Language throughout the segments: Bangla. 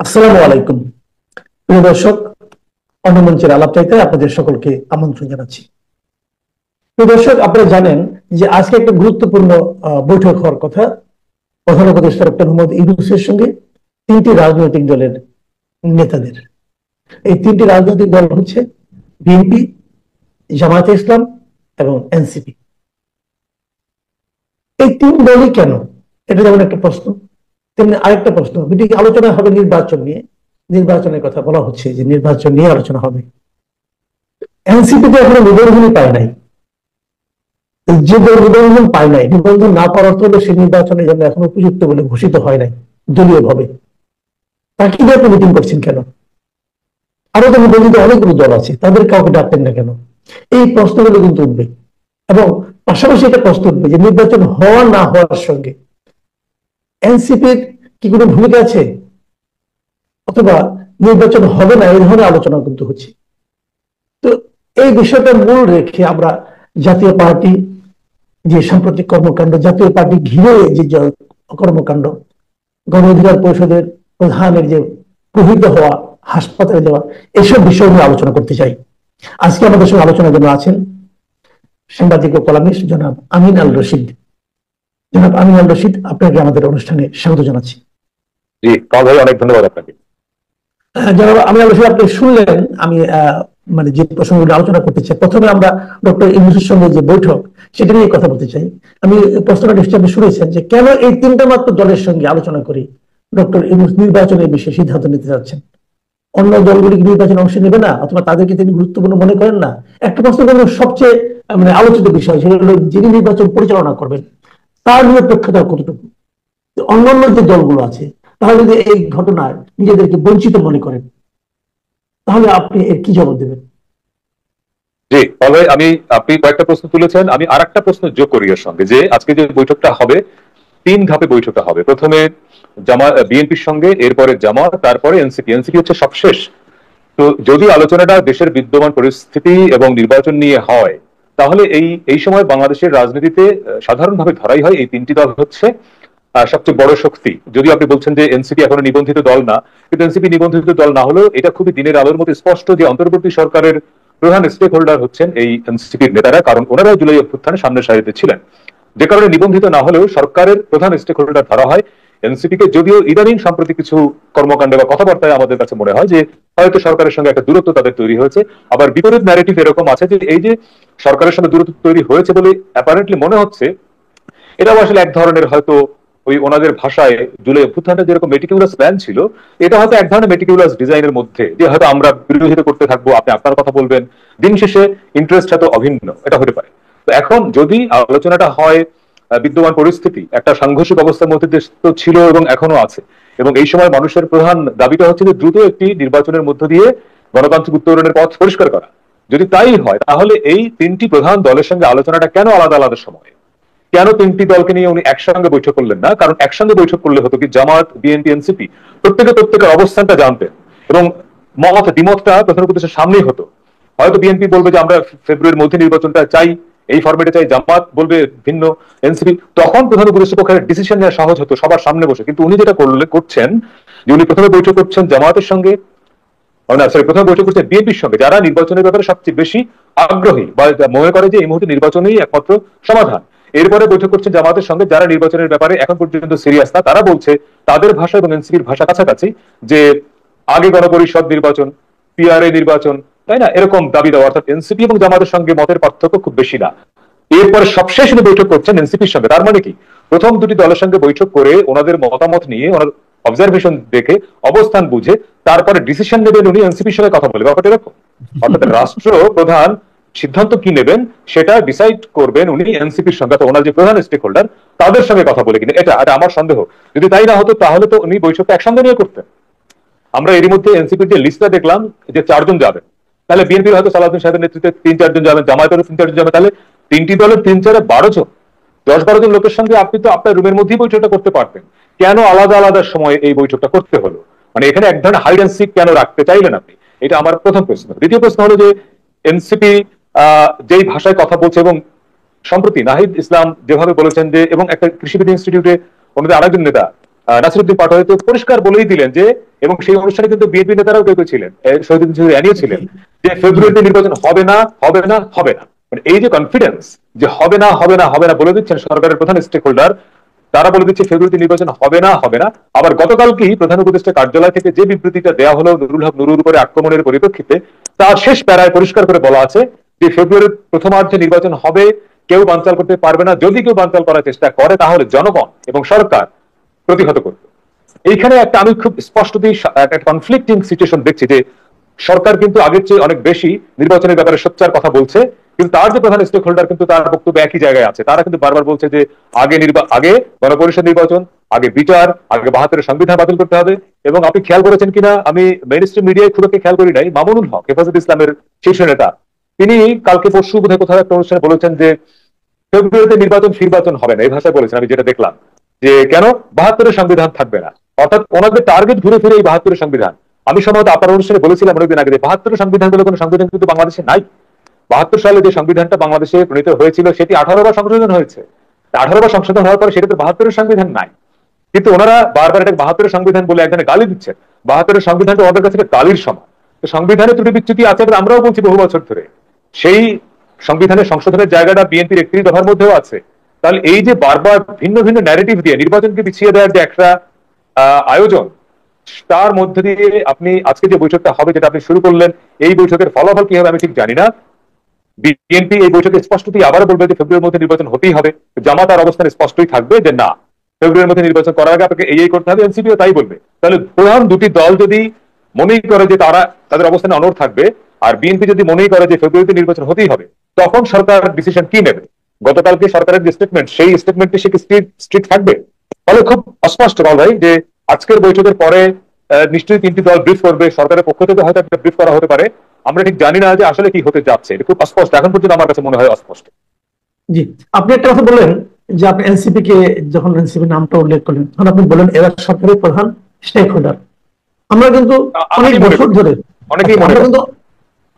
আসসালামু আলাইকুম। প্রিয় দর্শক, অন্যমঞ্চের আলাপ চাইতে আপনাদের সকলকে আমন্ত্রণ জানাচ্ছি। প্রিয় দর্শক, আপনারা জানেন যে আজকে একটা গুরুত্বপূর্ণ বৈঠক হওয়ার কথা প্রধান উপদেষ্টা ডক্টর মোহাম্মদ ইউনূসের সঙ্গে তিনটি রাজনৈতিক দলের নেতাদের। এই তিনটি রাজনৈতিক দল হচ্ছে বিএনপি, জামায়াতে ইসলাম এবং এনসিপি। এই তিন দলই কেন, এটা যেমন একটা প্রশ্ন, তেমনি আরেকটা প্রশ্ন, মিটিং আলোচনা হবে নির্বাচন নিয়ে। নির্বাচনের কথা বলা হচ্ছে যে নির্বাচন নিয়ে আলোচনা হবে। এনসিপি তো এখনো নিবন্ধনই পায় নাই। যে দল নিবন্ধন পায় নাই, নিবন্ধন না পাওয়ার অর্থ হলো সে নির্বাচনের জন্য এখন উপযুক্ত বলে ঘোষিত হয় নাই দলীয় ভাবে। তাকে দিয়ে আপনি মিটিং করছেন কেন? আরো তো নিবন্ধিত অনেকগুলো দল আছে, তাদের কাউকে ডাকতেন না কেন? এই প্রশ্নগুলো কিন্তু উঠবে। এবং পাশাপাশি একটা প্রশ্ন উঠবে যে নির্বাচন হওয়া না হওয়ার সঙ্গে এনসিপির কি কোনো ভূমিকা আছে, অথবা নির্বাচন হবে না এই ধরনের আলোচনা কিন্তু হচ্ছে। তো এই বিষয়টা মূল রেখে আমরা জাতীয় পার্টি যে সাম্প্রতিক কর্মকাণ্ড, জাতীয় পার্টি ঘিরে যে কর্মকাণ্ড, গণ অধিকার পরিষদের প্রধানের যে প্রহিত হওয়া, হাসপাতালে যাওয়া, এসব বিষয় নিয়ে আলোচনা করতে চাই। আজকে আমাদের সঙ্গে আলোচনার জন্য আছেন সাংবাদিক ও কলামিস্ট জনাব আমিন আল রশিদ। জনাব আমিন আল রশিদ, আপনাকে আমাদের অনুষ্ঠানে স্বাগত জানাচ্ছি। জি কাল ভাই, অনেক ধন্যবাদ আপনাকে। জনাব আমিন আল রশিদ, আপনি শুনলেন আমি মানে যে প্রসঙ্গগুলো আলোচনা করতে চাই। প্রথমে আমরা ডক্টর ইউনূসের সঙ্গে যে বৈঠক, সেটা নিয়ে কথা বলতে চাই। আমি প্রশ্নটা নিশ্চয়ই আপনি শুনেছেন যে কেন এই তিনটা মাত্র দলের সঙ্গে আলোচনা করে ডক্টর ইউনূস নির্বাচনের বিষয়ে সিদ্ধান্ত নিতে যাচ্ছেন। অন্য দলগুলি কি নির্বাচনে অংশ নেবে না, অথবা তাদেরকে তিনি গুরুত্বপূর্ণ মনে করেন না? একটা প্রশ্ন করবো, সবচেয়ে মানে আলোচিত বিষয় সেটা হলো যিনি নির্বাচন পরিচালনা করবেন তার নিরপেক্ষতা কতটুকু। অন্যান্য যে দলগুলো আছে তারা যদি এই ঘটনায় নিজেদেরকে বঞ্চিত মনে করেন, তাহলে আপনি এর কি জবাব দেবেন? জি তবে আপনি কয়েকটা প্রশ্ন তুলেছেন, আমি আর একটা প্রশ্ন যোগ করি এর সঙ্গে, যে আজকে যে বৈঠকটা হবে তিন ধাপে বৈঠকটা হবে। প্রথমে বিএনপির সঙ্গে, এরপরে জামাত, তারপরে এনসিপি। এনসিপি হচ্ছে সবশেষ। তো যদি আলোচনাটা দেশের বিদ্যমান পরিস্থিতি এবং নির্বাচন নিয়ে হয়, তাহলে এই সময় বাংলাদেশের রাজনীতিতে সাধারণভাবে ধরাই হয় এই তিনটি দল হচ্ছে সবচেয়ে বড় শক্তি। যদি আপনি বলছেন যে এনসিপি এখনো নিবন্ধিত দল না, কিন্তু এনসিপি নিবন্ধিত দল না হলেও এটা খুবই দিনের আলোর মতো স্পষ্ট যে অন্তর্বর্তী সরকারের প্রধান স্টেক হোল্ডার হচ্ছেন এই এনসিপির নেতারা, কারণ ওনারাও জুলাই অভ্যুত্থানে সামনের সারিতে ছিলেন। যে কারণে নিবন্ধিত না হলেও সরকারের প্রধান স্টেক হোল্ডার ধরা হয় এনসিপি কে। যদিও ইদানিং সাম্প্রতিক কিছু কর্মকাণ্ডে বা কথাবার্তায় আমাদের কাছে মনে হয় যে হয়তো সরকারের সঙ্গে একটা দূরত্ব তাদের তৈরি হয়েছে। আবার বিপরীত ন্যারেটিভ এরকম আছে যে এই যে সরকারের সঙ্গে দূরত্ব তৈরি হয়েছে বলে অ্যাপারেন্টলি মনে হচ্ছে, এটাও আসলে এক ধরনের হয়তো ওই ওনাদের ভাষায় জুলাই অভ্যুত্থানটা যেরকম মেটিকুলাস প্ল্যান ছিল, এটা হয়তো এক ধরনের মেটিকুলাস ডিজাইনের মধ্যে, যে হয়তো আমরা বিরোধিতা করতে থাকবো, আপনি আপনার কথা বলবেন, দিন শেষে ইন্টারেস্ট হয়তো অভিন্ন, এটা হতে পারে। তো এখন যদি আলোচনাটা হয়, বিদ্যমান পরিস্থিতি একটা সাংঘর্ষিক অবস্থার মধ্যে দেশ তো ছিল এবং এখনো আছে, এবং এই সময় মানুষের প্রধান দাবিটা হচ্ছে যে দ্রুত একটি নির্বাচনের মধ্য দিয়ে গণতান্ত্রিক উত্তরণের পথ পরিষ্কার করা। যদি তাই হয়, তাহলে এই তিনটি প্রধান দলের সঙ্গে আলোচনাটা কেন আলাদা আলাদা সময়ে, কেন তিনটি দলকে নিয়ে উনি একসঙ্গে বৈঠক করলেন না? কারণ একসঙ্গে বৈঠক করলে হতো কি, জামাত, বিএনপি, এনসিপি প্রত্যেকের অবস্থানটা জানতেন এবং দ্বিমতটা প্রধান উপদেশের সামনেই হতো। হয়তো বিএনপি বলবে যে আমরা ফেব্রুয়ারির মধ্যে নির্বাচনটা চাই, এই ফরম্যাটে চাই, জামাত বলবে ভিন্ন, এনসিপি, তখন প্রধান উপদেষ্টার পক্ষে ডিসিশন নেওয়া সহজ হতো সবার সামনে বসে। কিন্তু উনি যেটা করছেন যে উনি প্রথমে বৈঠক করছেন জামাতের সঙ্গে, প্রথমে বৈঠক করছেন বিএনপির সঙ্গে, যারা নির্বাচনের ব্যাপারে সবচেয়ে বেশি আগ্রহী বা মনে করে যে এই মুহূর্তে নির্বাচনেই একমাত্র সমাধান। এরপরে বৈঠক করছেন জামাতের সঙ্গে, যারা নির্বাচনের ব্যাপারে এখন পর্যন্ত সিরিয়াস না। তারা বলছে তাদের ভাষা এবং এনসিপির ভাষা কাছাকাছি, যে আগে গণপরিষদ নির্বাচন, পিআরএ নির্বাচন, তাই না, এরকম দাবি দেওয়া। অর্থাৎ এনসিপি এবং জামাতের সঙ্গে মতের পার্থক্য খুব বেশি না। এরপরে সবশেষ উনি বৈঠক করছেন এনসিপির সঙ্গে। তার মানে কি, প্রথম দুটি দলের সঙ্গে বৈঠক করে ওনাদের মতামত নিয়ে, ওনার অবজারভেশন দেখে, অবস্থান বুঝে তারপরে ডিসিশন নেবেন উনি এনসিপির সঙ্গে কথা বলে। ব্যাপারটা এরকম। অর্থাৎ রাষ্ট্র প্রধান সিদ্ধান্ত কি নেবেন সেটা ডিসাইড করবেন উনি এনসিপির সঙ্গে, ওনার যে প্রধান স্টেক হোল্ডার তাদের সঙ্গে কথা বলে কিনা, এটা আমার সন্দেহ। যদি তাই না হতো, তাহলে তো উনি বৈঠকটা একসঙ্গে নিয়ে করতেন। আমরা এরই মধ্যে এনসিপির যে লিস্টটা দেখলাম যে 4 জন যাবেন, তাহলে বিএনপির হয়তো সালাউদ্দিন সাহেবের নেতৃত্বে 3-4 জন যাবেন, জামায়াতেরও 3-4 জন যাবেন, তাহলে তিনটি দলের 3-4-12 জন, 10-12 জন লোকের সঙ্গে আপনি তো আপনার রুমের মধ্যেই বৈঠকটা করতে পারতেন। কেন আলাদা আলাদা সময়ে এই বৈঠকটা করতে হলো? মানে এখানে এক ধরনের হাইড অ্যান্ড সিক কেন রাখতে চাইলেন আপনি? এটা আমার প্রথম প্রশ্ন। দ্বিতীয় প্রশ্ন হলো যে এনসিপি যেই ভাষায় কথা বলছে, এবং সম্প্রতি নাহিদ ইসলাম যেভাবে বলেছেন যে, এবং একটা কৃষিবিদ ইনস্টিটিউটে ওনাদের আরেকজন নেতা নাসিরুদ্দিন পাটোয়ারি তো পরিষ্কার বলেই দিলেন যে, এবং সেই অনুষ্ঠানে কিন্তু বিএনপি নেতারাও কেউ কেউ ছিলেন, শহীদুদ্দিন চৌধুরী আনিও ছিলেন, যে ফেব্রুয়ারিতে নির্বাচন হবে না, হবে না, হবে না। মানে এই যে কনফিডেন্স যে হবে না, হবে না, হবে না বলে দিচ্ছেন সরকারের প্রধান স্টেক হোল্ডার, তারা বলে দিচ্ছে ফেব্রুয়ারিতে নির্বাচন হবে না, হবে না। আবার গতকালকেই প্রধান উপদেষ্টা কার্যালয় থেকে যে বিবৃতিটা দেওয়া হলো নুরুল হক নুরুর উপরে আক্রমণের পরিপ্রেক্ষিতে, তার শেষ প্যারায় পরিষ্কার করে বলা আছে যে ফেব্রুয়ারির প্রথমার্ধে নির্বাচন হবে, কেউ বানচাল করতে পারবে না, যদি কেউ বানচাল করার চেষ্টা করে তাহলে জনগণ এবং সরকার প্রতিহত করবে। এইখানে একটা আমি খুব স্পষ্টতই একটা কনফ্লিক্টিং সিচুয়েশন দেখছি যে সরকার কিন্তু আগের চেয়ে অনেক বেশি নির্বাচনের ব্যাপারে সোচ্চার কথা বলছে, কিন্তু তার যে প্রধান স্টেক হোল্ডার কিন্তু তার বক্তব্য একই জায়গায় আছে। তারা কিন্তু বারবার বলছে যে আগে গণপরিষদ নির্বাচন, আগে বিচার, আগে ৭২-এর সংবিধান বাতিল করতে হবে। এবং আপনি খেয়াল করেছেন কিনা, আমি মেইনস্ট্রিম মিডিয়ায় খুব একটা খেয়াল করি নাই, মামুনুল হক হেফাজত ইসলামের শীর্ষ নেতা, তিনি কালকে পরশু বোধহয় কোথাও একটা অনুষ্ঠানে বলেছেন যে ফেব্রুয়ারিতে নির্বাচন হবে না, এই ভাষায় বলেছেন। আমি যেটা দেখলাম যে কেন ৭২-এর সংবিধান থাকবে না, অর্থাৎ ওনাদের টার্গেট ঘুরে ফিরে এই ৭২-এর সংবিধান। আমি সম্ভবত আপনার অনুষ্ঠানে বলেছিলাম অনেকদিন আগে যে ৭২-এর সংবিধান বলে কোনো সংবিধান কিন্তু বাংলাদেশে নাই। ৭২ সালে যে সংবিধানটা বাংলাদেশে প্রণীত হয়েছিল সেটি 18 বার সংশোধন হয়েছে। 18 বার সংশোধন হওয়ার পরে সেটা তো ৭২-এর সংবিধান নাই। কিন্তু ওনারা বারবার এটা ৭২-এর সংবিধান বলে এক ধরনের গালি দিচ্ছেন। ৭২-এর সংবিধানটা ওনাদের কাছে গালির সমান। তো সংবিধানে ত্রুটি বিচ্যুতি আছে, আমরাও বলছি বহু বছর ধরে। সেই সংবিধানের সংশোধনের জায়গাটা বিএনপির ৩১ দফার মধ্যেও আছে। তাহলে এই যে বারবার ভিন্ন ভিন্ন ন্যারেটিভ দিয়ে নির্বাচনকে পিছিয়ে দেওয়ার যে একটা আয়োজন, তার মধ্যে দিয়ে আপনি আজকে যে বৈঠকটা হবে, যেটা আপনি শুরু করলেন, এই বৈঠকের ফলাফল কি হবে আমি ঠিক জানি না। বিএনপি এই বৈঠকে স্পষ্টতই আবারও বলবে যে ফেব্রুয়ারির মধ্যে নির্বাচন হতেই হবে। জামাত তার অবস্থান স্পষ্টই থাকবে যে না, ফেব্রুয়ারির মধ্যে নির্বাচন করার আগে আপনাকে এই করতে হবে, এনসিপিও তাই বলবে। তাহলে প্রধান দুটি দল যদি মনেই করে যে তারা তাদের অবস্থানে অনড় থাকবে, আর বিএনপি যদি মনেই করে যে ফেব্রুয়ারিতে নির্বাচন হতেই হবে, তখন সরকার ডিসিশন কি নেবে? গতকালকে সরকারের যে স্টেটমেন্ট, সেই স্টেটমেন্টে সে কি স্ট্রিট থাকবে? ফলে খুব অস্পষ্ট ভাই যে আজকের বৈঠকের পরে নিশ্চয়ই ৩টি দল ব্রিফ করবে, সরকারের পক্ষ থেকে হয়তো একটা ব্রিফ করা হতে পারে। আমরা ঠিক জানি না যে আসলে কি হতে যাচ্ছে, এটা খুব অস্পষ্ট, এখন পর্যন্ত আমার কাছে মনে হয় অস্পষ্ট। জি, আপনি একটা কথা বললেন যে আপনি এনসিপি কে, যখন এনসিপি নামটা উল্লেখ করলেন তখন আপনি বলেন এরা সরকারের প্রধান স্টেক হোল্ডার। আমরা কিন্তু অনেক বছর ধরে,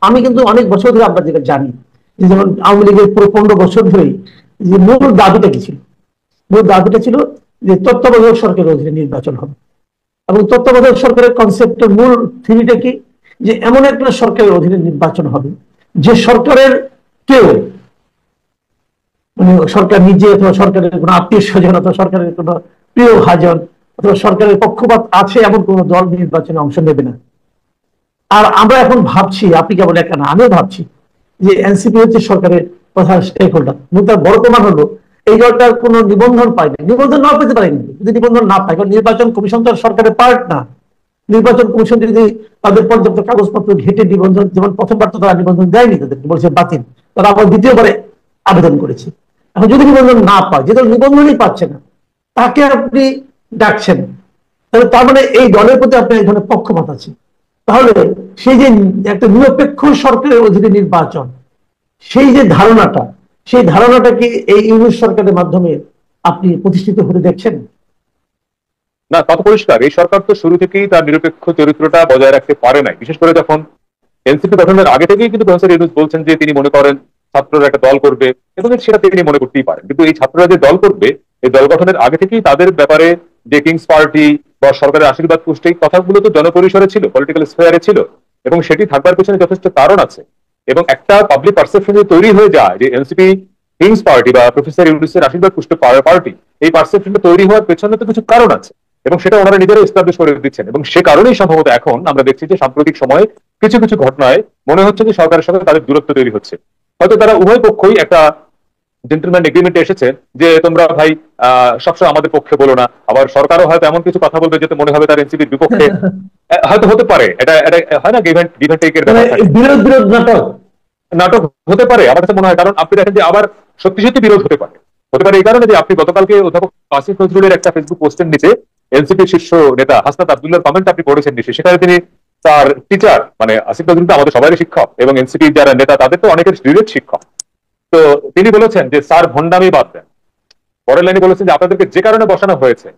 আমি কিন্তু অনেক বছর ধরে আমরা যেটা জানি যে যেমন আওয়ামী লীগের পুরো ১৫ বছর ধরেই যে মূল দাবিটা কি ছিল? মূল দাবিটা ছিল যে তত্ত্বাবধায়ক সরকারের অধীনে নির্বাচন হবে। এবং তত্ত্বাবধায়ক সরকারের কনসেপ্টের মূল থিওরিটা কি? যে এমন একটা সরকারের অধীনে নির্বাচন হবে যে সরকারের কেউ, মানে সরকার নিজে অথবা সরকারের কোনো আত্মীয় স্বজন অথবা সরকারের কোনো প্রিয় ভাজন অথবা সরকারের পক্ষপাত আছে এমন কোন দল নির্বাচনে অংশ নেবে না। আর আমরা এখন ভাবছি, আপনি কেবল একা না, আমিও ভাবছি যে এনসিপি হচ্ছে সরকারের প্রধান স্টেক হোল্ডার। এবং তার বড় প্রমাণ হলো এই দলটার কোন নিবন্ধন পায়নি, নিবন্ধন না পেতে পারেনি। যদি নিবন্ধন না পায়, কারণ নির্বাচন কমিশন তো সরকারের পার্ট না। নির্বাচন কমিশন যদি তাদের পর্যাপ্ত কাগজপত্র ঘেটে নিবন্ধন, যেমন প্রথমবার তো তারা নিবন্ধন দেয়নি, তাদেরকে বলছে বাতিল, তারা আবার দ্বিতীয়বারে আবেদন করেছে। এখন যদি নিবন্ধন না পায়, যে দল নিবন্ধনই পাচ্ছে না তাকে আপনি ডাকছেন, তাহলে তার মানে এই দলের প্রতি আপনার এক ধরনের পক্ষপাত আছে। তাহলে সেই যে একটা নিরপেক্ষ সরকারের অধীনে নির্বাচন, সেই যে ধারণাটা, সেই ধারণাটাকে এই ইউনিট সরকারের মাধ্যমে আপনি প্রতিষ্ঠিত হতে দেখছেন না? তত পরিষ্কার, এই সরকার তো শুরু থেকেই তার নিরপেক্ষ চরিত্রটা বজায় রাখতে পারে নাই। বিশেষ করে যখন এনসিপি গঠনের আগে থেকেই কিন্তু প্রফেসর ইউনূস বলছেন যে তিনি মনে করেন ছাত্ররা একটা দল করবে, এবং সেটা তিনি মনে করতেই পারেন। কিন্তু এই ছাত্ররা যে দল করবে, এই দল গঠনের আগে থেকেই তাদের ব্যাপারে যে কিংস পার্টি বা সরকারের আশীর্বাদ পুষ্ট, এই কথাগুলো তো জনপরিসরে ছিল, পলিটিক্যাল স্ফেয়ারে ছিল, এবং সেটি থাকবার পেছনে যথেষ্ট কারণ আছে। এবং একটা পাবলিক পারসেপশন যদি তৈরি হয়ে যায় যে এনসিপি কিংস পার্টি বা প্রফেসর ইউনূসের আশীর্বাদ পুষ্ট পার্টি, এই পারসেপশনটা তৈরি হওয়ার পেছনে তো কিছু কারণ আছে, এবং সেটা ওনারা নিজেরা এস্টাবলিশ করে দিচ্ছেন। এবং সে কারণেই সম্ভবত এখন আমরা দেখছি যে সাম্প্রতিক সময়ে কিছু কিছু ঘটনায় মনে হচ্ছে যে সরকারের সাথে তাদের দূরত্ব তৈরি হচ্ছে। হয়তো তারা উভয় পক্ষই একটা জেন্টলম্যান এগ্রিমেন্টে এসেছে যে তোমরা ভাই সবসময় আমাদের পক্ষে বলো না, আবার সরকারও হয়তো এমন কিছু কথা বলবে যেতে মনে হবে তার এনসিপির বিপক্ষে। হয়তো হতে পারে, এটা হয় না, গিভ এন্ড টেকের নাটক হতে পারে আমার কাছে মনে হয়। কারণ আপনি দেখেন যে আবার সত্যি সত্যি বিরোধ হতে পারে এই কারণে যে আপনি গতকালকে অধ্যাপক আসিফ নজরুলের একটা ফেসবুক পোস্টের নিচে এনসিপির শীর্ষ নেতা হাসনাত আব্দুল্লাহর কমেন্ট আপনি পড়েছেন নিশ্চয়ই। সেখানে তিনি তার টিচার, মানে আসিফ নজরুল তো আমাদের সবারই শিক্ষক, এবং এনসিপির যারা নেতা তাদের তো অনেকের ডিরেক্ট শিক্ষক, তো তিনি বলেছেন যে স্যার ভণ্ডামি বাদ দেন। পরের লাইনে বলেছেন যে আপনাদেরকে যে কারণে বসানো হয়েছে,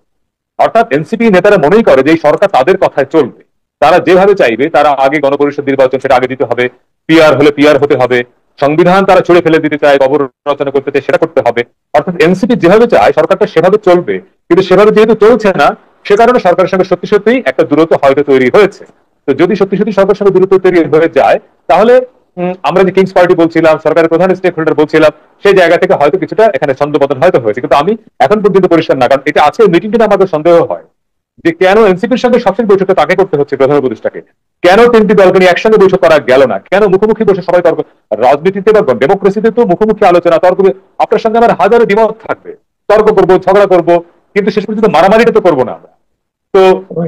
অর্থাৎ এনসিপি নেতারা মনেই করে যে এই সরকার তাদের কথায় চলবে, তারা যেভাবে চাইবে, তারা আগে গণপরিষদ নির্বাচন সেটা আগে দিতে হবে, পিআর হলে পিআর হতে হবে, সংবিধান তারা ছুড়ে ফেলে দিতে চায়, কবর রচনা করতে চায় সেটা করতে হবে। অর্থাৎ এনসিপি যেভাবে চায় সরকারটা সেভাবে চলবে, কিন্তু সেভাবে যেহেতু চলছে না, সে কারণে সরকারের সঙ্গে সত্যি সত্যি একটা দূরত্ব হয়তো তৈরি হয়েছে। তো যদি সত্যি সত্যি সরকারের সঙ্গে দূরত্ব তৈরি হয়ে যায়, তাহলে আমরা যে কিংস পার্টি বলছিলাম, সরকারের প্রধান স্টেক হোল্ডার বলছিলাম, সেই জায়গা থেকে হয়তো কিছুটা এখানে ছন্দপতন হয়তো হয়েছে। কিন্তু আমি এখন পর্যন্ত পরিষ্কার না, কারণ এটা আজকের মিটিংটা আমাদের সন্দেহ হয় যে কেন এনসিপির সঙ্গে সবচেয়ে বৈঠকটা তাকে করতে হচ্ছে, প্রধান উপদেষ্টাকে। কেন তিনটি দলকে নিয়ে একসঙ্গে বৈঠক করা গেল না? কেন মুখোমুখি বসে সবাই তর্ক? রাজনীতিতে বা ডেমোক্রেসিতে তো মুখোমুখি আলোচনা, তর্ক, আপনার সঙ্গে আমার হাজারো দ্বিমত থাকবে, তর্ক করবো, ঝগড়া করবো, কিন্তু শেষ পর্যন্ত মারামারিটা তো করবো না আমরা। তো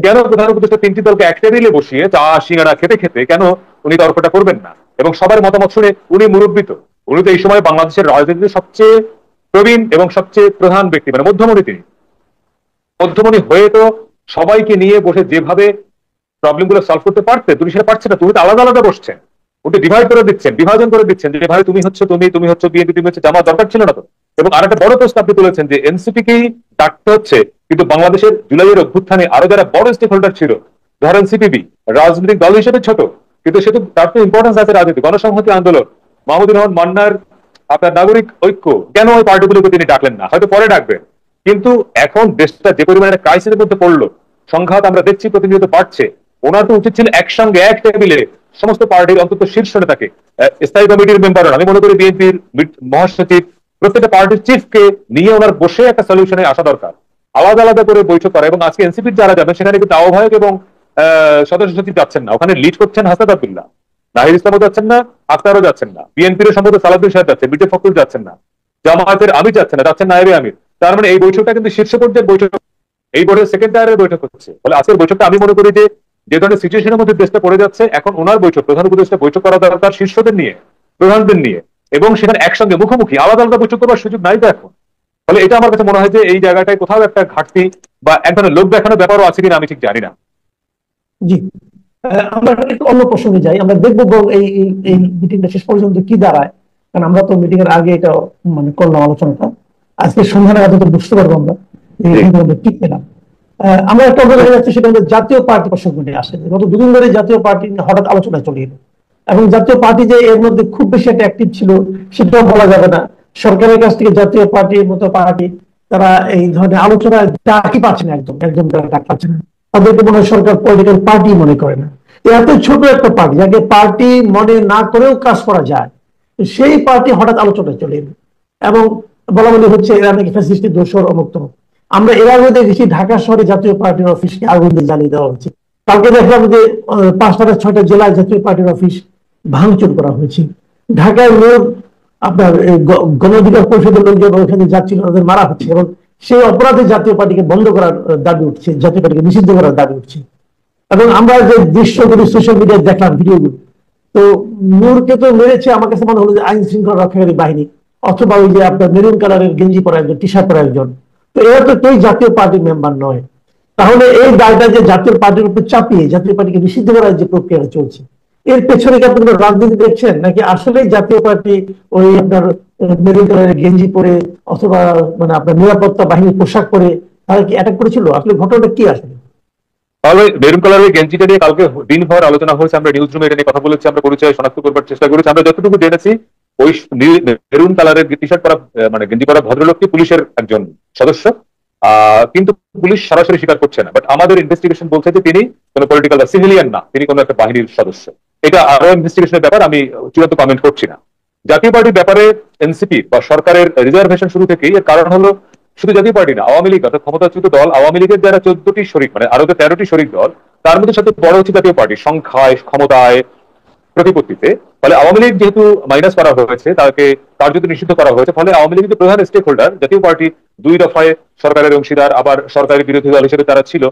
কেন প্রধান উপদেষ্টা তিনটি দলকে এক টেবিলে বসিয়ে চা সিঙ্গাড়া খেতে খেতে কেন উনি তর্কটা করবেন না? এবং সবার মতামত শুনে উনি মুরব্বী, তো উনি তো এই সময় বাংলাদেশের রাজনীতিতে সবচেয়ে প্রবীণ এবং সবচেয়ে প্রধান ব্যক্তি, মানে মধ্যমণি। তিনি মধ্যমণি হয়ে তো সবাইকে নিয়ে বসে যেভাবে প্রবলেম গুলো সলভ করতে পারতেন, তুমি সেটা পারছেন না। তুমি তো আলাদা আলাদা বসছেন, ওটা ডিভাইড করে দিচ্ছেন, বিভাজন করে দিচ্ছেন, যে ভাই তুমি হচ্ছে তুমি, তুমি হচ্ছে বিএনপি, তুমি হচ্ছে জামাত। দরকার ছিল না তো। এবং আরেকটা বড় প্রশ্ন আপনি তুলেছেন যে এনসিপি কেই ডাকতে হচ্ছে, কিন্তু বাংলাদেশের জুলাইয়ের অভ্যুত্থানে আরো যারা বড় স্টেক হোল্ডার ছিল, ধরেন সিপিবি, রাজনৈতিক দল হিসেবে ছোট, কিন্তু সে তো তার তো ইম্পর্টেন্স আছে রাজনীতি, গণসংহতি আন্দোলন, মাহমুদুর রহমান মান্নার, আপনার নাগরিক ঐক্য, কেন ওই পার্টিগুলোকে তিনি ডাকলেন না? হয়তো পরে ডাকবেন, কিন্তু এখন দেশটা যে পরিমাণে ক্রাইসিসের মধ্যে পড়লো, সংঘাত আমরা দেখছি প্রতিনিয়ত বাড়ছে, ওনার তো উচিত ছিল একসঙ্গে এক টেবিলে সমস্ত পার্টির অন্তত শীর্ষ নেতাকে, স্থায়ী কমিটির মেম্বার, আমি মনে করি বিএনপির মহাসচিব, প্রত্যেকটা পার্টির চিফকে নিয়ে ওনার বসে একটা সলিউশনে আসা দরকার, আলাদা আলাদা করে বৈঠক করা। এবং আজকে এনসিপির যারা যাবেন সেখানে কিন্তু আহ্বায়ক এবং সদস্য সচিব যাচ্ছেন না, ওখানে লিড করছেন হাসনাত আব্দুল্লাহ, নাহিদ ইসলামও যাচ্ছেন না, আক্তারও যাচ্ছেন না, বিএনপির সম্ভবত সালাউদ্দিন সাহেব যাচ্ছেন, মির্জা ফখরুল যাচ্ছেন না, জামায়াতের আমির যাচ্ছেন না, যাচ্ছেন নায়েবে আমির। তার মানে এই বৈঠকটা কিন্তু শীর্ষ পর্যায়ের বৈঠক, এই বোর্ডের সেকেন্ড টায়ারের বৈঠক হচ্ছে। ফলে আজকের বৈঠকটা আমি মনে করি যে ধরনের সিচুয়েশনের মধ্যে দেশটা পড়ে যাচ্ছে, এখন ওনার বৈঠক, প্রধান উপদেষ্টা বৈঠক করা দরকার শীর্ষদের নিয়ে, প্রধানদের নিয়ে, এবং সেখানে একসঙ্গে মুখোমুখি, আলাদা আলাদা বৈঠক করার সুযোগ নাই তো এখন। ফলে এটা আমার কাছে মনে হয় যে এই জায়গাটায় কোথাও একটা ঘাটতি বা এক ধরনের লোক দেখানোর ব্যাপারও আছে কিনা আমি ঠিক জানি না। জি, আমরা একটু অন্য প্রসঙ্গে যাই। আমরা দেখবো এই এই মিটিংটা শেষ পর্যন্ত কি দাঁড়ায়, কারণ আমরা তো মিটিং এর আগে এটা মানে করলাম আলোচনাটা, আজকে সন্ধ্যা নাগাদ তো বুঝতে পারবো আমরা ঠিক পেলাম। আমরা একটা অবস্থা হয়ে যাচ্ছে, সেটা হচ্ছে জাতীয় পার্টি প্রসঙ্গ নিয়ে আসে। গত দুদিন ধরে জাতীয় পার্টি হঠাৎ আলোচনায় চলে এলো, এবং জাতীয় পার্টি যে এর মধ্যে খুব বেশি একটা অ্যাক্টিভ ছিল সেটাও বলা যাবে না। সরকারের কাছ থেকে জাতীয় পার্টির মতো পার্টি তারা এই ধরনের আলোচনায় ডাকি পাচ্ছে না, একদম একদম তারা ডাক পাচ্ছে না। তাদেরকে মনে হয় সরকার পলিটিক্যাল পার্টি মনে করে না। এত ছোট একটা পার্টি যাকে পার্টি মনে না করেও কাজ করা যায়, সেই পার্টি হঠাৎ আলোচনায় চলে এলো, এবং বলা বলি হচ্ছে এরা নাকি ফ্যাসিস্টের দোষর অমুক্ত। আমরা এর আগে দেখেছি ঢাকা শহরে জাতীয় পার্টির অফিসকে আগুন দিয়ে জ্বালিয়ে দেওয়া হচ্ছে। কালকে দেখলাম যে 5টা না 6টা জেলায় জাতীয় পার্টির অফিস ভাঙচুর করা হয়েছে। ঢাকায় লোক আপনার গণ অধিকার পরিষদের লোকজন ওখানে যাচ্ছিল, তাদের মারা হচ্ছে, এবং সেই অপরাধে জাতীয় পার্টিকে বন্ধ করার দাবি উঠছে, জাতীয় পার্টিকে নিষিদ্ধ করার দাবি উঠছে। এবং আমরা যে দৃশ্যগুলি সোশ্যাল মিডিয়ায় দেখলাম, ভিডিওগুলো, তো নূরকে তো মেরেছে, আমার কাছে মনে হলো যে আইন শৃঙ্খলা রক্ষাকারী বাহিনী, অথবা ওই যে আপনার মেরুন কালারের গেঞ্জি পরা একজন, টি শার্ট পরা একজন। তো এরা তো কেউ জাতীয় পার্টির মেম্বার নয়। তাহলে এই দায়টা যে জাতীয় পার্টির উপর চাপিয়ে জাতীয় পার্টিকে নিষিদ্ধ করার যে প্রক্রিয়া চলছে, এর পেছনে কি আপনি কোনো রাজনীতি দেখছেন, নাকি আসলে জাতীয় পার্টি ওই আপনার মেরুন কালারের গেঞ্জি পরে অথবা মানে আপনার নিরাপত্তা বাহিনীর পোশাক পরে তারা কি অ্যাটাক করেছিল? আসলে ঘটনাটা কি আসলে? তাহলে মেরুন কালারের গেঞ্জিটা নিয়ে কালকে দিনভর আলোচনা হয়েছে, আমরা নিউজ রুমে এটা নিয়ে কথা বলেছি, আমরা পরিচয় শনাক্ত করবার চেষ্টা করেছি। আমরা যতটুকু জেনেছি, ওই মেরুন কালারের টি শার্ট পরা মানে গেঞ্জি পরা ভদ্রলোকটি পুলিশের একজন সদস্য, কিন্তু পুলিশ সরাসরি স্বীকার করছে না। বাট আমাদের ইনভেস্টিগেশন বলছে যে তিনি কোনো পলিটিক্যাল বা সিভিলিয়ান না, তিনি কোনো একটা বাহিনীর সদস্য। এটা আরো ইনভেস্টিগেশনের ব্যাপার, আমি চূড়ান্ত কমেন্ট করছি না। জাতীয় পার্টির ব্যাপারে এনসিপি বা সরকারের রিজার্ভেশন শুরু থেকেই, এর কারণ হলো শুধু জাতীয় পার্টি না, আওয়ামী লীগ অর্থাৎ ক্ষমতাচ্যুত দল আওয়ামী লীগের যারা 14টি শরিক, মানে আরো 13টি শরিক দল, তার মধ্যে সবচেয়ে বড় হচ্ছে জাতীয় পার্টি সংখ্যায়, ক্ষমতায়, প্রতিপত্তিতে। ফলে আওয়ামী লীগ যেহেতু মাইনাস করা হয়েছে, তাকে কার্যত নিষিদ্ধ করা হয়েছে, ফলে আওয়ামী লীগের প্রধান স্টেক হোল্ডার জাতীয় পার্টি 2 দফায় সরকারের অংশীদার, আবার সরকারের বিরোধী দল হিসেবে তারা ছিল।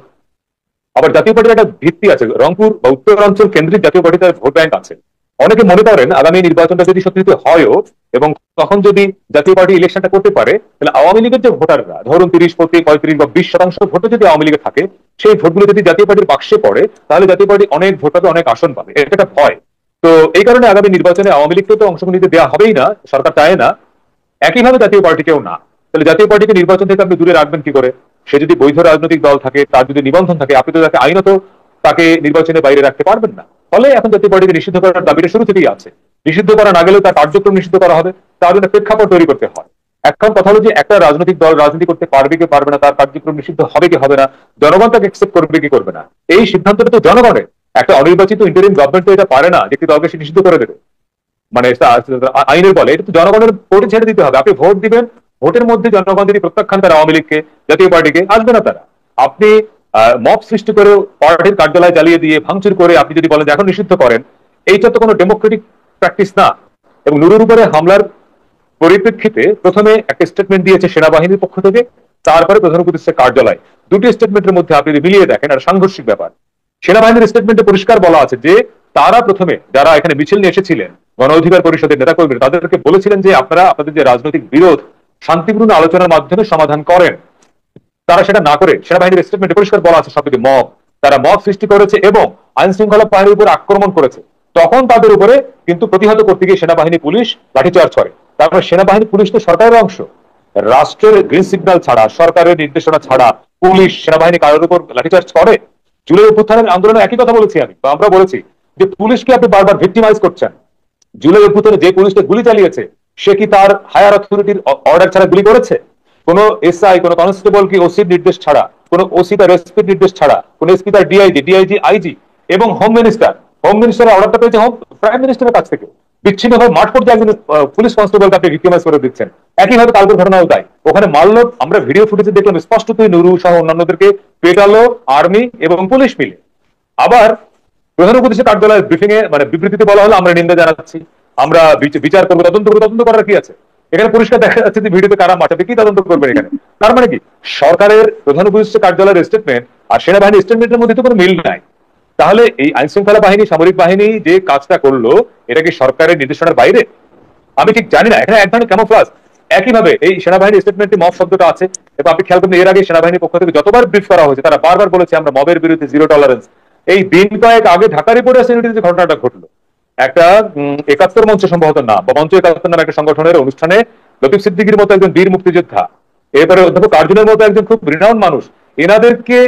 আবার জাতীয় পার্টির একটা ভিত্তি আছে, রংপুর বা উত্তরাঞ্চল কেন্দ্রিক জাতীয় পার্টিতে ভোট ব্যাংক আছে। অনেকে মনে করেন আগামী নির্বাচনটা যদি সত্যি হয়ও, এবং তখন যদি জাতীয় পার্টি ইলেকশনটা করতে পারে, তাহলে আওয়ামী লীগের যে ভোটাররা ধরুন 30, 35 বা 20% ভোটে যদি আওয়ামী লীগে থাকে, সেই ভোটগুলো যদি জাতীয় পার্টির বাক্সে পড়ে, তাহলে জাতীয় পার্টি অনেক ভোট পাবে, অনেক আসন পাবে, এটা একটা ভয়। তো এই কারণে আগামী নির্বাচনে আওয়ামী লীগকে তো অংশগ্রহণ নিতে দেওয়া হবেই না, সরকার চায় না, একইভাবে জাতীয় পার্টিকেও না। তাহলে জাতীয় পার্টিকে নির্বাচন থেকে আপনি দূরে রাখবেন কি করে? সে যদি বৈধ রাজনৈতিক দল থাকে, তার যদি নিবন্ধন থাকে, আপনি তো তাকে আইনত তাকে নির্বাচনের বাইরে রাখতে পারবেন না। ফলে এখন জাতীয় পার্টিকে নিষিদ্ধ করার দাবিটা শুরু থেকেই আছে। নিষিদ্ধ করা না গেলেও তার কার্যক্রম নিষিদ্ধ করা হবে, তার জন্য প্রেক্ষাপট তৈরি করতে হয়। এখন কথা হলো যে একটা রাজনৈতিক দল রাজনীতি করতে পারবে কি পারবে না, তার কার্যক্রম নিষিদ্ধ হবে কি হবে না, জনগণ তাকে একসেপ্ট করবে কি করবে না, এই সিদ্ধান্তটা তো জনগণের। একটা অনির্বাচিত ইন্টারিম গভর্নমেন্ট তো এটা পারে না যে একটি দলকে সে নিষিদ্ধ করে দেবে মানে আইনের বলে। এটা তো জনগণের ভোটে ছেড়ে দিতে হবে। আপনি ভোট দিবেন, ভোটের মধ্যে জনগণ যদি প্রত্যাখ্যান করে আওয়ামী লীগকে, জাতীয় পার্টিকে, আসবে না তারা। আপনি মব সৃষ্টি করে পার্টির কার্যালয় জ্বালিয়ে দিয়ে ভাঙচুর করে আপনি যদি বলেন যে এখন নিষিদ্ধ করেন, এইটা তো কোনো ডেমোক্রেটিক প্র্যাকটিস না। এবং নুরুর উপরে হামলার পরিপ্রেক্ষিতে প্রথমে একটা স্টেটমেন্ট দিয়েছে সেনাবাহিনীর পক্ষ থেকে, তারপরে প্রধান উপদেষ্টার কার্যালয়। দুটি স্টেটমেন্টের মধ্যে আপনি যদি মিলিয়ে দেখেন একটা সাংঘর্ষিক ব্যাপার। সেনাবাহিনীর স্টেটমেন্টে পরিষ্কার বলা আছে যে তারা প্রথমে যারা এখানে মিছিল নিয়ে এসেছিলেন গণ অধিকার পরিষদের নেতাকর্মীরা, তাদেরকে বলেছিলেন যে আপনারা আপনাদের যে রাজনৈতিক বিরোধ শান্তিপূর্ণ আলোচনার মাধ্যমে সমাধান করেন। তারা সেটা না করে সেনাবাহিনীর স্টেটমেন্টে পরিষ্কার বলা আছে সবকিছু মব, তারা মব সৃষ্টি করেছে এবং আইন শৃঙ্খলা বাহিনীর উপর আক্রমণ করেছে। তখন তাদের উপরে কিন্তু প্রতিহত করতে গিয়ে সেনাবাহিনী পুলিশ লাঠিচার্জ করে। তারপরে সেনাবাহিনী পুলিশ তো সরকারের অংশ, রাষ্ট্রের গ্রিন সিগন্যাল ছাড়া, সরকারের নির্দেশনা ছাড়া পুলিশ সেনাবাহিনী কারোর উপর লাঠিচার্জ করে? জুলাই অভ্যুত্থানের আন্দোলনে একই কথা বলেছি আমি, বা আমরা বলেছি যে পুলিশকে আপনি বারবার ভিক্টিমাইজ করছেন। জুলাই অভ্যুত্থানে যে পুলিশকে গুলি চালিয়েছে সে কি তার হায়ার অথরিটির অর্ডার ছাড়া গুলি করেছে? কোন এসআই, কোন কনস্টেবল কি ওসির নির্দেশ ছাড়া, কোন ওসি তার এসপির নির্দেশ ছাড়া, কোন এসপি তার ডিআইজি, ডিআইজি আইজি এবং হোম মিনিস্টারের অর্ডারটা পেয়েছে প্রাইম মিনিস্টারের কাছ থেকে। বিচ্ছিন্নভাবে মাঠ পর্যায়ে একজন পুলিশ কনস্টেবলকে আপনি ভিক্টিমাইজ করে দিচ্ছেন। একইভাবে কালকের ঘটনাও তাই, ওখানে মারলো, আমরা ভিডিও ফুটেজে দেখলাম স্পষ্টতই নুরু সহ অন্যান্যদেরকে পেটালো আর্মি এবং পুলিশ মিলে। আবার প্রধান উপদেষ্টা কার্যালয়ের ব্রিফিং এ মানে বিবৃতিতে বলা হলো আমরা নিন্দা জানাচ্ছি, আমরা বিচার করবো, তদন্ত করবো। তদন্ত করার কি আছে? এখানে পরিষ্কার দেখা যাচ্ছে যে ভিডিওতে কারা মাঠাবে, কি তদন্ত করবেন এখানে? তার মানে কি সরকারের প্রধান উপদেষ্টা কার্যালয়ের স্টেটমেন্ট আর সেনাবাহিনীর স্টেটমেন্টের মধ্যে তো কোনো মিল নাই। তাহলে এই আইন শৃঙ্খলা বাহিনী, সামরিক বাহিনী যে কাজটা করলো এটা কি সরকারের নির্দেশনার বাইরে? আমি ঠিক জানি না, এখানে এক ধরনের ক্যামোফ্লাজ। একইভাবে এই সেনাবাহিনীর স্টেটমেন্টে মব শব্দটা আছে এবং আপনি খেয়াল করবেন এর আগে সেনাবাহিনীর পক্ষ থেকে যতবার ব্রিফ করা হয়েছে তারা বারবার বলেছে আমরা মবের বিরুদ্ধে জিরো টলারেন্স। এই দিন কয়েক আগে ঢাকা রিপোর্টার্স ইউনিটিতে যে ঘটনাটা ঘটলো, একটা ৭১ মঞ্চ সম্ভবত না, বা মঞ্চ ৭১ নামে একটা সংগঠনের অনুষ্ঠানে লতিফ সিদ্দিকীর মতো একজন বীর মুক্তিযোদ্ধা, এরপরে অধ্যাপক আর্জুনের মতো একজন খুব রিনাউন্ড মানুষ, এনাদেরকে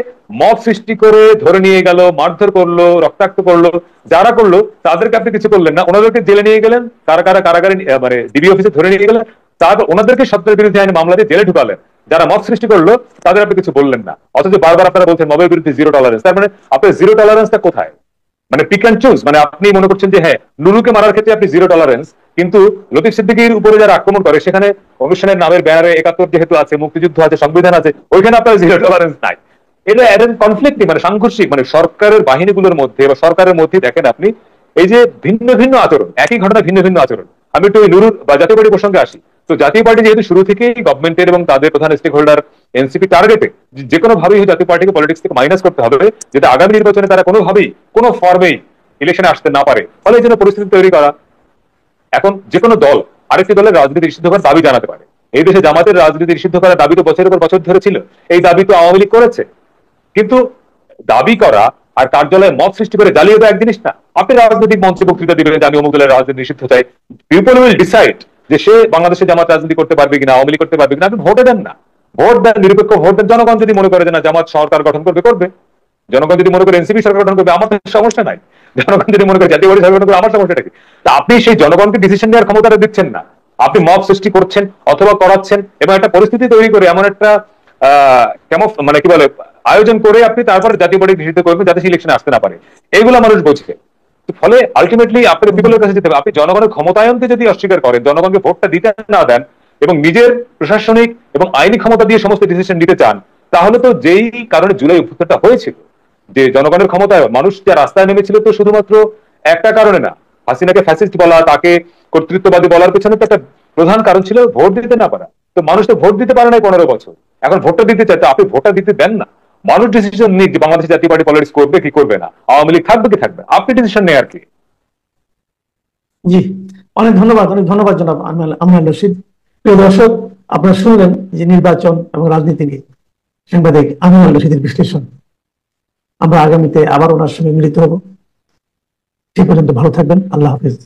মব সৃষ্টি করে ধরে নিয়ে গেল, মারধর করলো, রক্তাক্ত করলো। যারা করলো তাদেরকে আপনি কিছু করলেন না, ওনাদেরকে জেলে নিয়ে গেলেন, কারা কারা কারাগারে মানে ডিবি অফিসে ধরে নিয়ে গেলেন, তারপর ওনাদেরকে সরকারের বিরুদ্ধে আইনে মামলা দিয়ে জেলে ঢুকালেন। যারা মব সৃষ্টি করলো তাদের আপনি কিছু বললেন না, অথচ বারবার আপনারা বলছেন মবের বিরুদ্ধে জিরো টলারেন্স। তার মানে আপনার জিরো টলারেন্সটা কোথায়? মানে পিক অ্যান্ড চুজ, মানে আপনি মনে করছেন যে হ্যাঁ নুরুকে মারার ক্ষেত্রে আপনি জিরো টলারেন্স, কিন্তু লতিফ সিদ্দিকীর উপরে যারা আক্রমণ করে সেখানে অনুষ্ঠানের নামের ব্যানারে ৭১ যেহেতু আছে, মুক্তিযুদ্ধ আছে, সংবিধান আছে, ওইখানে আপনার জিরো টলারেন্স নাই। এটা কনফ্লিক্টিং, মানে সাংঘর্ষিক, মানে সরকারের বাহিনীগুলোর মধ্যে বা সরকারের মধ্যে দেখেন আপনি এই যে ভিন্ন ভিন্ন আচরণ, একই ঘটনা ভিন্ন ভিন্ন আচরণ। আমি একটু নুরুর বা জাতীয় পার্টি প্রসঙ্গে আসি। তো জাতীয় পার্টি যেহেতু শুরু থেকেই গভর্নমেন্টের এবং তাদের প্রধান স্টেক হোল্ডার এনসিপি টার্গেটে, যে কোনো ভাবেই জাতীয় পার্টিকে পলিটিক্স থেকে মাইনাস করতে হবে, যাতে আগামী নির্বাচনে তারা কোনোভাবেই কোনো ফর্মেই ইলেকশনে আসতে না পারে, ফলে এই জন্য পরিস্থিতি তৈরি করা। এখন যে কোনো দল আরেকটি দলের রাজনীতি নিষিদ্ধ করার দাবি জানাতে পারে। এই দেশে জামাতের রাজনীতি নিষিদ্ধ করার দাবি তো বছরের পর বছর ধরে ছিল, এই দাবি তো আওয়ামী লীগ করেছে। কিন্তু দাবি করা আর কার্যালয়ে মত সৃষ্টি করে জ্বালিয়ে দেওয়া এক জিনিস না। আপনি রাজনৈতিক মঞ্চে বক্তৃতা দিবেন যে আমি অমুক দলের রাজনীতি নিষিদ্ধ চাই, পিপল উইল ডিসাইড যে সে বাংলাদেশে জামাত রাজনীতি করতে পারবে কিনা, আওয়ামী লীগ করতে পারবে কিনা। আপনি ভোটে দেন না, ভোট দেন, নিরপেক্ষ ভোট দেন। জনগণ যদি মনে করে যে না জামাত সরকার গঠন করবে, করবে। জনগণ যদি মনে করে এনসিপি সরকার গঠন করবে, আমার তো সমস্যা নাই। জনগণ যদি মনে করে জাতীয় পার্টি সরকার গঠন করবে, আমার সমস্যাটা কি? তা আপনি সেই জনগণকে ডিসিশন নেওয়ার ক্ষমতাটা দিচ্ছেন না, আপনি মব সৃষ্টি করছেন অথবা করাচ্ছেন এবং একটা পরিস্থিতি তৈরি করে এমন একটা মানে কি বলে আয়োজন করে আপনি তারপরে জাতীয় পার্টি নিষিদ্ধ করবেন যাতে ইলেকশনে আসতে না পারে। এইগুলো মানুষ বোঝে। ফলে আলটিমেটলি আপনার পিপলের কাছে যেতে হবে। আপনি জনগণের ক্ষমতায়নকে যদি অস্বীকার করেন, জনগণকে ভোটটা দিতে না দেন এবং নিজের প্রশাসনিক এবং আইনি ক্ষমতা দিয়ে সমস্ত ডিসিশন নিতে চান, তাহলে তো যেই কারণে জুলাই অভ্যুত্থানটা হয়েছিল, যে জনগণের ক্ষমতায়ন, মানুষ যা রাস্তায় নেমেছিল তো শুধুমাত্র একটা কারণে না, হাসিনাকে ফ্যাসিস্ট বলা, তাকে কর্তৃত্ববাদী বলার পেছনে তো একটা প্রধান কারণ ছিল ভোট দিতে না পারা। তো মানুষ তো ভোট দিতে পারে নাই 15 বছর, এখন ভোটটা দিতে চায়, তো আপনি ভোটটা দিতে দেন না, মানুষ ডিসিশন নিক যে বাংলাদেশ জাতীয় পার্টি পলিটিক্স করবে কি করবে না, আওয়ামী লীগ থাকবে কি থাকবে, আপনি ডিসিশন নেই আর কি। জি, অনেক ধন্যবাদ, অনেক ধন্যবাদ জনাব আমিনুল রশিদ। প্রিয় দর্শক, আপনারা শুনলেন যে নির্বাচন এবং রাজনীতি নিয়ে সাংবাদিক আমিনুল রশিদের বিশ্লেষণ। আমরা আগামীতে আবার ওনার সঙ্গে মিলিত হব। সে পর্যন্ত ভালো থাকবেন। আল্লাহ হাফিজ।